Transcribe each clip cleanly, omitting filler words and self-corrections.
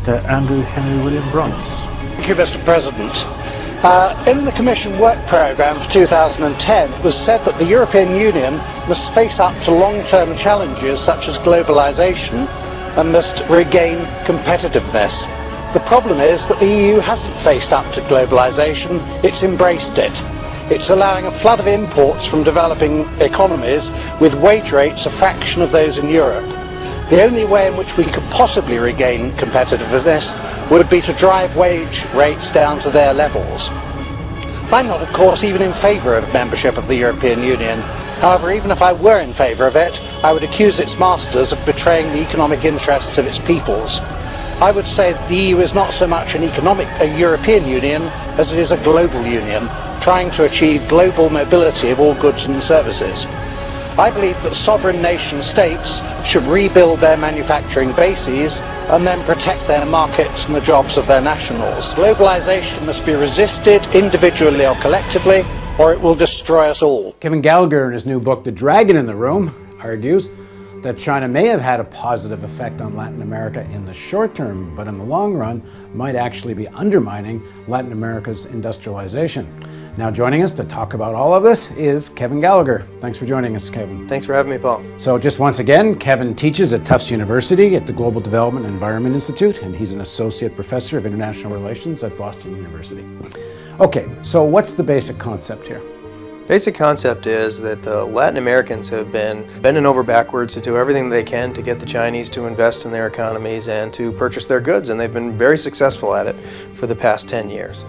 Mr. Andrew Henry William Bronze. Thank you, Mr. President. In the Commission work programme for 2010, it was said that the European Union must face up to long-term challenges such as globalisation and must regain competitiveness. The problem is that the EU hasn't faced up to globalisation, it's embraced it. It's allowing a flood of imports from developing economies with wage rates a fraction of those in Europe. The only way in which we could possibly regain competitiveness would be to drive wage rates down to their levels. I'm not, of course, even in favour of membership of the European Union. However, even if I were in favour of it, I would accuse its masters of betraying the economic interests of its peoples. I would say that the EU is not so much a European Union as it is a global union, trying to achieve global mobility of all goods and services. I believe that sovereign nation states should rebuild their manufacturing bases and then protect their markets and the jobs of their nationals. Globalisation must be resisted individually or collectively, or it will destroy us all. Kevin Gallagher, in his new book, The Dragon in the Room, argues that China may have had a positive effect on Latin America in the short term, but in the long run might actually be undermining Latin America's industrialization. Now joining us to talk about all of this is Kevin Gallagher. Thanks for joining us, Kevin. Thanks for having me, Paul. So just once again, Kevin teaches at Tufts University at the Global Development and Environment Institute, and he's an associate professor of international relations at Boston University. Okay, so what's the basic concept here? Basic concept is that the Latin Americans have been bending over backwards to do everything they can to get the Chinese to invest in their economies and to purchase their goods, and they've been very successful at it for the past 10 years.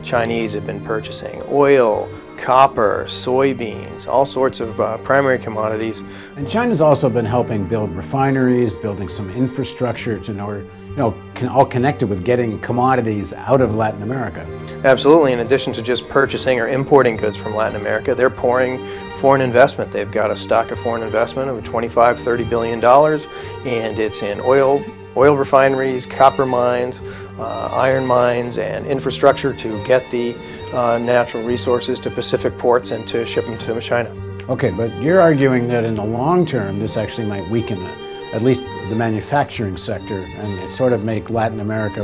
Chinese have been purchasing oil, copper, soybeans, all sorts of primary commodities. And China's also been helping build refineries, building some infrastructure all connected with getting commodities out of Latin America. Absolutely. In addition to just purchasing or importing goods from Latin America, they're pouring foreign investment. They've got a stock of foreign investment of $25–30 billion, and it's in oil refineries, copper mines, iron mines, and infrastructure to get the natural resources to Pacific ports and to ship them to China. Okay, but you're arguing that in the long term, this actually might weaken at least the manufacturing sector, and it sort of make Latin America,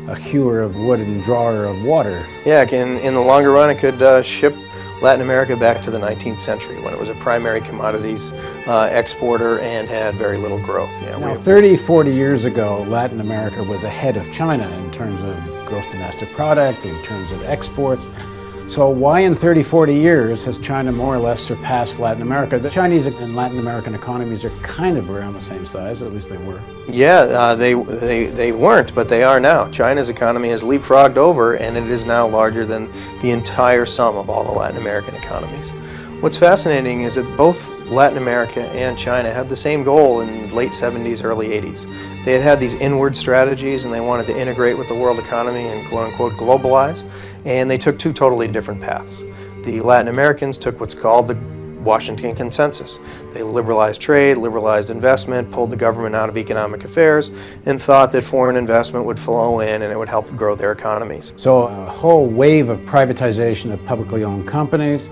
a hewer of wood and drawer of water. Yeah, in the longer run, it could ship Latin America back to the 19th century when it was a primary commodities exporter and had very little growth. Yeah, now, 30–40 years ago, Latin America was ahead of China in terms of gross domestic product, in terms of exports. So why in 30–40 years has China more or less surpassed Latin America? The Chinese and Latin American economies are kind of around the same size, or at least they were. Yeah, they weren't, but they are now. China's economy has leapfrogged over, and it is now larger than the entire sum of all the Latin American economies. What's fascinating is that both Latin America and China had the same goal in late 70s, early 80s. They had these inward strategies, and they wanted to integrate with the world economy and quote-unquote globalize, and they took two totally different paths. The Latin Americans took what's called the Washington Consensus. They liberalized trade, liberalized investment, pulled the government out of economic affairs, and thought that foreign investment would flow in and it would help grow their economies. So a whole wave of privatization of publicly owned companies.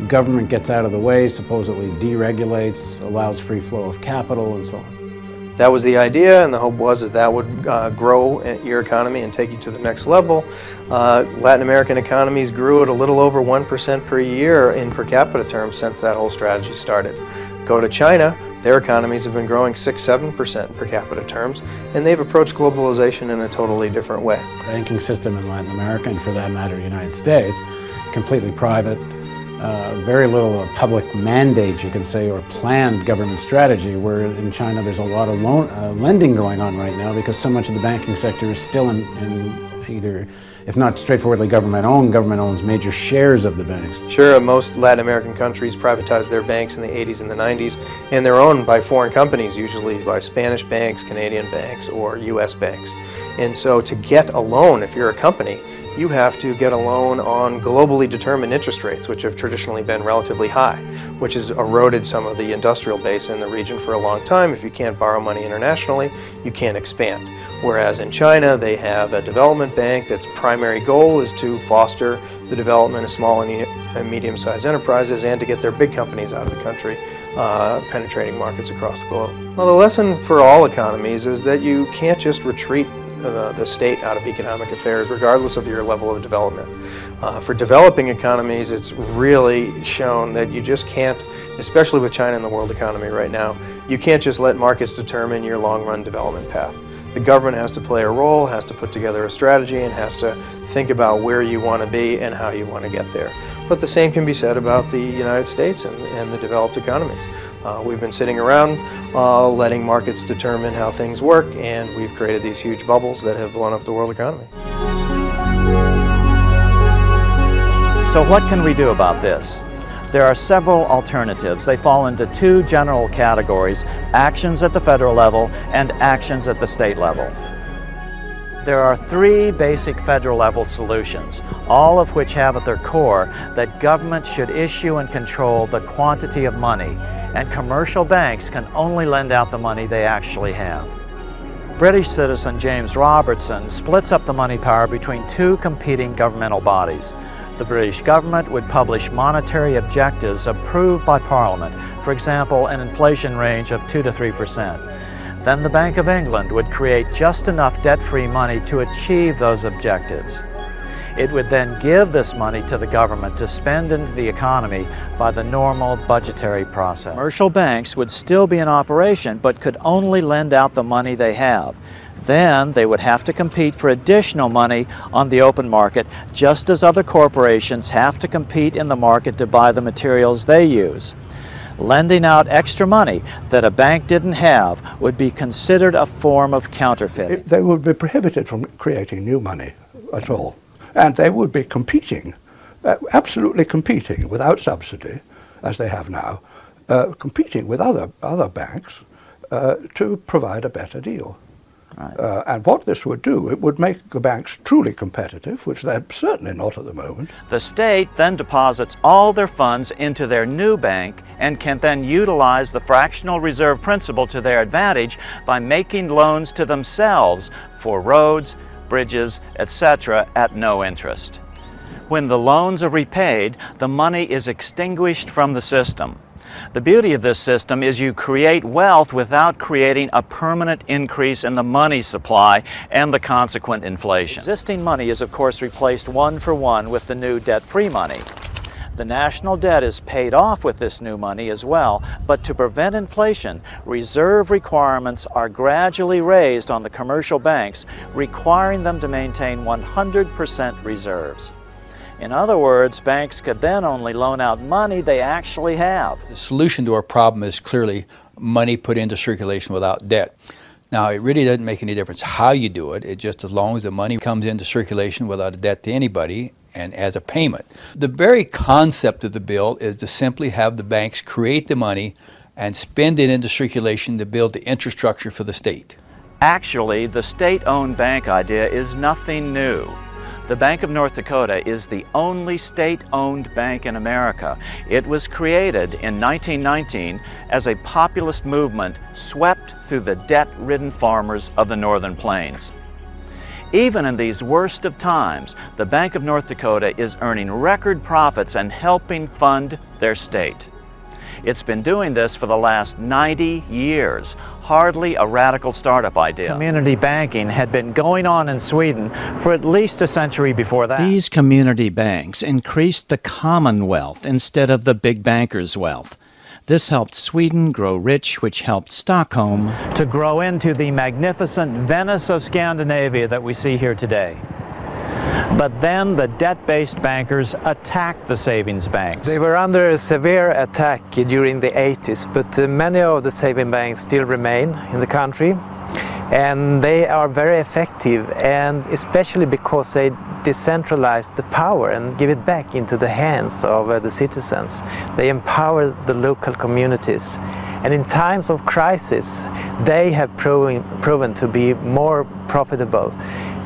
Government gets out of the way, supposedly deregulates, allows free flow of capital, and so on. That was the idea, and the hope was that that would grow your economy and take you to the next level. Latin American economies grew at a little over 1% per year in per capita terms since that whole strategy started. Go to China, their economies have been growing 6–7% per capita terms, and they've approached globalization in a totally different way. The banking system in Latin America, and for that matter the United States, completely private. Very little public mandate, you can say, or planned government strategy, where in China there's a lot of lending going on right now because so much of the banking sector is still in either, if not straightforwardly government owns major shares of the banks. Sure, most Latin American countries privatized their banks in the 80s and the 90s, and they're owned by foreign companies, usually by Spanish banks, Canadian banks, or US banks. And so to get a loan, if you're a company, you have to get a loan on globally determined interest rates, which have traditionally been relatively high, which has eroded some of the industrial base in the region for a long time. If you can't borrow money internationally, you can't expand. Whereas in China, they have a development bank that's primary goal is to foster the development of small and medium-sized enterprises and to get their big companies out of the country, penetrating markets across the globe. Well, the lesson for all economies is that you can't just retreat the state out of economic affairs, regardless of your level of development. For developing economies, it's really shown that you just can't, especially with China and the world economy right now, you can't just let markets determine your long-run development path. The government has to play a role, has to put together a strategy, and has to think about where you want to be and how you want to get there. But the same can be said about the United States and the developed economies. We've been sitting around letting markets determine how things work, and we've created these huge bubbles that have blown up the world economy. So what can we do about this? There are several alternatives. They fall into two general categories: actions at the federal level and actions at the state level. There are three basic federal level solutions, all of which have at their core that government should issue and control the quantity of money, and commercial banks can only lend out the money they actually have. British citizen James Robertson splits up the money power between two competing governmental bodies. The British government would publish monetary objectives approved by Parliament, for example, an inflation range of 2 to 3%. Then the Bank of England would create just enough debt-free money to achieve those objectives. It would then give this money to the government to spend into the economy by the normal budgetary process. Commercial banks would still be in operation, but could only lend out the money they have. Then they would have to compete for additional money on the open market, just as other corporations have to compete in the market to buy the materials they use. Lending out extra money that a bank didn't have would be considered a form of counterfeiting. They would be prohibited from creating new money at all. And they would be competing, absolutely competing without subsidy, as they have now, competing with other banks to provide a better deal. Right. And what this would do, it would make the banks truly competitive, which they're certainly not at the moment. The state then deposits all their funds into their new bank and can then utilize the fractional reserve principle to their advantage by making loans to themselves for roads, bridges, etc. at no interest. When the loans are repaid, the money is extinguished from the system. The beauty of this system is you create wealth without creating a permanent increase in the money supply and the consequent inflation. Existing money is of course replaced one for one with the new debt-free money. The national debt is paid off with this new money as well, but to prevent inflation, reserve requirements are gradually raised on the commercial banks, requiring them to maintain 100% reserves. In other words, banks could then only loan out money they actually have. The solution to our problem is clearly money put into circulation without debt. Now, it really doesn't make any difference how you do it. It's just as long as the money comes into circulation without a debt to anybody and as a payment. The very concept of the bill is to simply have the banks create the money and spend it into circulation to build the infrastructure for the state. Actually, the state-owned bank idea is nothing new. The Bank of North Dakota is the only state-owned bank in America. It was created in 1919 as a populist movement swept through the debt-ridden farmers of the Northern Plains. Even in these worst of times, the Bank of North Dakota is earning record profits and helping fund their state. It's been doing this for the last 90 years. Hardly a radical startup idea. Community banking had been going on in Sweden for at least a century before that. These community banks increased the commonwealth instead of the big bankers' wealth. This helped Sweden grow rich, which helped Stockholm to grow into the magnificent Venice of Scandinavia that we see here today. But then the debt-based bankers attacked the savings banks. They were under a severe attack during the 80s, but many of the saving banks still remain in the country. And they are very effective, and especially because they decentralize the power and give it back into the hands of the citizens. They empower the local communities. And in times of crisis, they have proven to be more profitable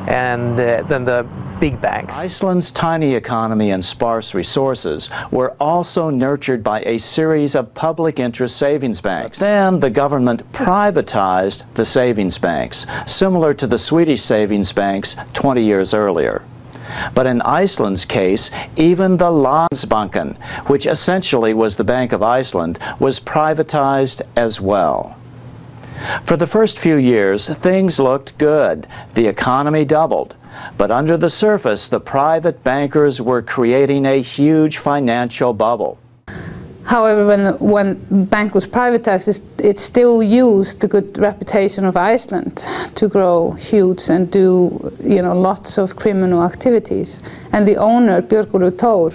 than the big banks. Iceland's tiny economy and sparse resources were also nurtured by a series of public interest savings banks. Then the government privatized the savings banks, similar to the Swedish savings banks 20 years earlier. But in Iceland's case, even the Landsbanken, which essentially was the Bank of Iceland, was privatized as well. For the first few years, things looked good. The economy doubled. But under the surface, the private bankers were creating a huge financial bubble. However, when the bank was privatized, it still used the good reputation of Iceland to grow huge and do, lots of criminal activities. And the owner, Björgólfur Thor,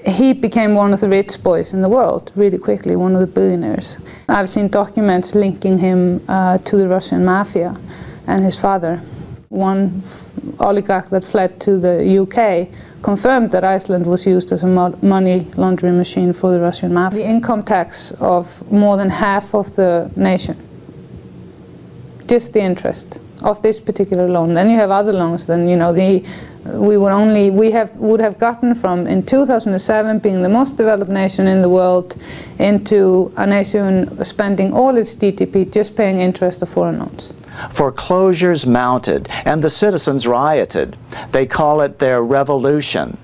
he became one of the rich boys in the world really quickly, one of the billionaires. I've seen documents linking him to the Russian mafia and his father. One oligarch that fled to the UK confirmed that Iceland was used as a money laundering machine for the Russian mafia. The income tax of more than half of the nation, just the interest of this particular loan. Then you have other loans. Then we would have gotten from, in 2007, being the most developed nation in the world, into a nation spending all its GDP just paying interest of foreign loans. Foreclosures mounted, and the citizens rioted. They call it their revolution.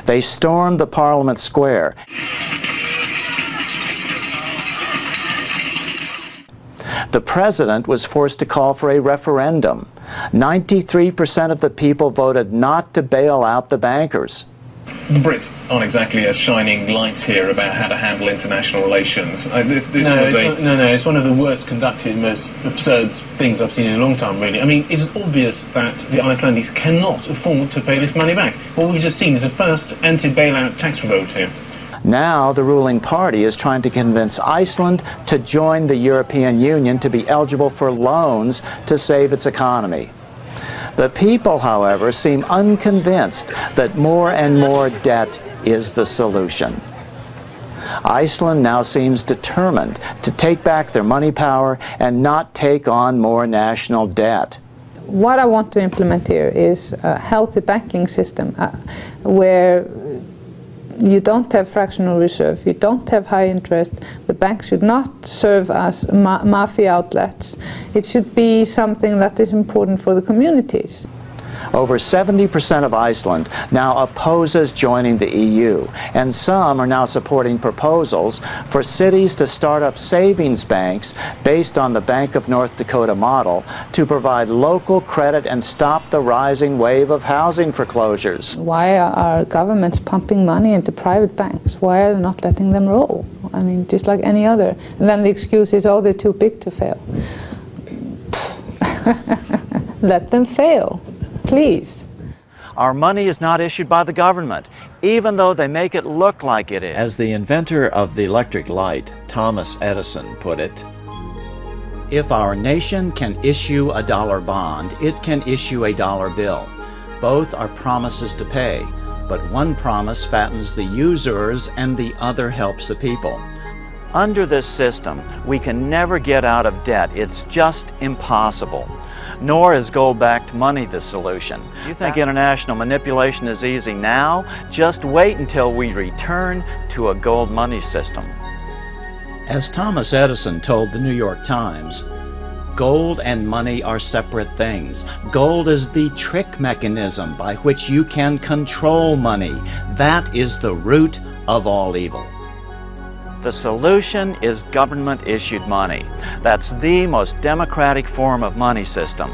They stormed the Parliament Square. The president was forced to call for a referendum. 93% of the people voted not to bail out the bankers. The Brits aren't exactly as shining lights here about how to handle international relations. No, it's one of the worst conducted, most absurd things I've seen in a long time, really. I mean, it's obvious that the Icelanders cannot afford to pay this money back. What we've just seen is the first anti-bailout tax vote here. Now the ruling party is trying to convince Iceland to join the European Union to be eligible for loans to save its economy. The people, however, seem unconvinced that more and more debt is the solution. Iceland now seems determined to take back their money power and not take on more national debt. What I want to implement here is a healthy banking system where you don't have fractional reserve, you don't have high interest, the bank should not serve as mafia outlets. It should be something that is important for the communities. Over 70% of Iceland now opposes joining the EU, and some are now supporting proposals for cities to start up savings banks based on the Bank of North Dakota model to provide local credit and stop the rising wave of housing foreclosures. Why are governments pumping money into private banks? Why are they not letting them roll? I mean, just like any other. And then the excuse is, oh, they're too big to fail. Let them fail. Please. Our money is not issued by the government, even though they make it look like it is. As the inventor of the electric light, Thomas Edison, put it, if our nation can issue a dollar bond, it can issue a dollar bill. Both are promises to pay, but one promise fattens the usurers and the other helps the people. Under this system, we can never get out of debt. It's just impossible. Nor is gold-backed money the solution. You think international manipulation is easy now? Just wait until we return to a gold money system. As Thomas Edison told the New York Times, gold and money are separate things. Gold is the trick mechanism by which you can control money. That is the root of all evil. The solution is government-issued money. That's the most democratic form of money system.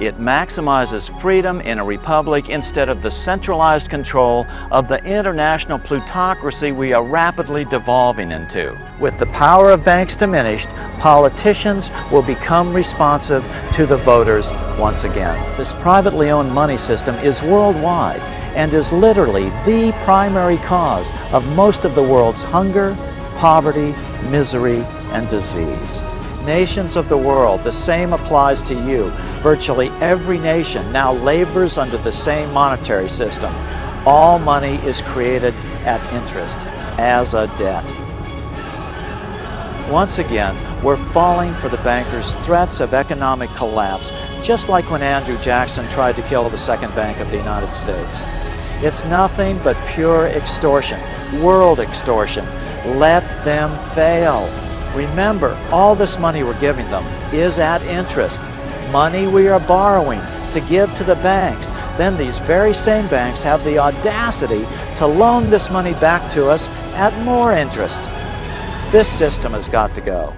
It maximizes freedom in a republic instead of the centralized control of the international plutocracy we are rapidly devolving into. With the power of banks diminished, politicians will become responsive to the voters once again. This privately owned money system is worldwide and is literally the primary cause of most of the world's hunger, poverty, misery, and disease. Nations of the world, the same applies to you. Virtually every nation now labors under the same monetary system. All money is created at interest, as a debt. Once again, we're falling for the bankers' threats of economic collapse, just like when Andrew Jackson tried to kill the Second Bank of the United States. It's nothing but pure extortion, world extortion. Let them fail. Remember, all this money we're giving them is at interest. Money we are borrowing to give to the banks. Then these very same banks have the audacity to loan this money back to us at more interest. This system has got to go.